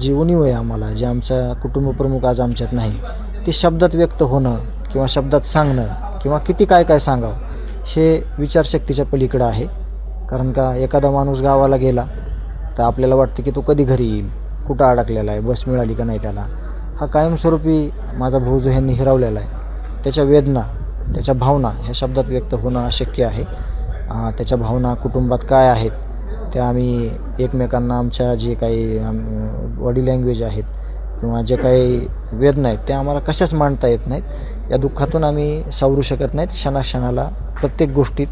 जी उणीव आहे आम्हाला, जे आमचा कुटुंब प्रमुख आज आमच्यात नाही, ते शब्दात व्यक्त होणं किंवा शब्दात सांगणं किंवा किती काय काय सांगावं हे विचारशक्तीच्या पलीकडं आहे. कारण का एखादा माणूस गावाला गेला तर आपल्याला वाटतं की तो कधी घरी येईल, कुठं अडकलेला आहे, बस मिळाली का नाही त्याला. हा कायमस्वरूपी माझा भाऊ जो ह्यांनी हिरावलेला आहे, त्याच्या वेदना, त्याच्या भावना ह्या शब्दात व्यक्त होणं अशक्य आहे. त्याच्या भावना कुटुंबात काय आहेत त्या आम्ही एकमेकांना आमच्या जे काही बॉडी लँग्वेज आहेत किंवा जे काही वेदना आहेत त्या आम्हाला कशाच मांडता येत नाहीत. या दुःखातून आम्ही सावरू शकत नाहीत. क्षणाक्षणाला प्रत्येक गोष्टीत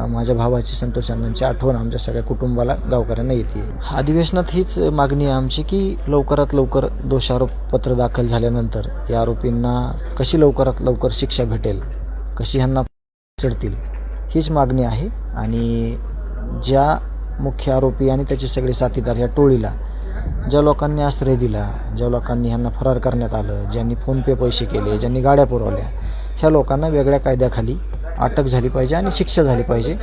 माझ्या भावाची, संतोष अण्णांची आठवण आमच्या सगळ्या कुटुंबाला, गावकऱ्यांना येते. अधिवेशनात हीच मागणी आहे आमची की लवकरात लवकर दोषारोपपत्र दाखल झाल्यानंतर या आरोपींना कशी लवकरात लवकर शिक्षा भेटेल, कशी ह्यांना चढतील, हीच मागणी आहे. आणि ज्या मुख्य आरोपी आणि त्याचे सगळे साथीदार ह्या टोळीला ज्या लोकांनी आश्रय दिला, ज्या लोकांनी ह्यांना फरार करण्यात आलं, ज्यांनी फोनपे पैसे केले, ज्यांनी गाड्या पुरवल्या, ह्या लोकांना वेगळ्या कायद्याखाली अटक झाली पाहिजे आणि शिक्षा झाली पाहिजे.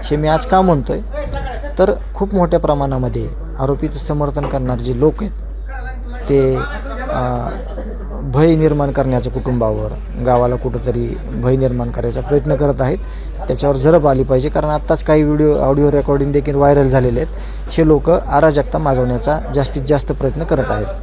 हे मी आज का म्हणतो आहे तर खूप मोठ्या प्रमाणामध्ये आरोपीचं समर्थन करणारे जे लोक आहेत ते भय निर्माण करण्याचं कुटुंबावर, गावाला कुठंतरी भय निर्माण करायचा प्रयत्न करत आहेत. त्याच्यावर जरब आली पाहिजे. कारण आत्ताच काही ऑडिओ रेकॉर्डिंग देखील व्हायरल झालेले आहेत. हे लोक अराजकता माजवण्याचा जास्तीत जास्त प्रयत्न करत आहेत.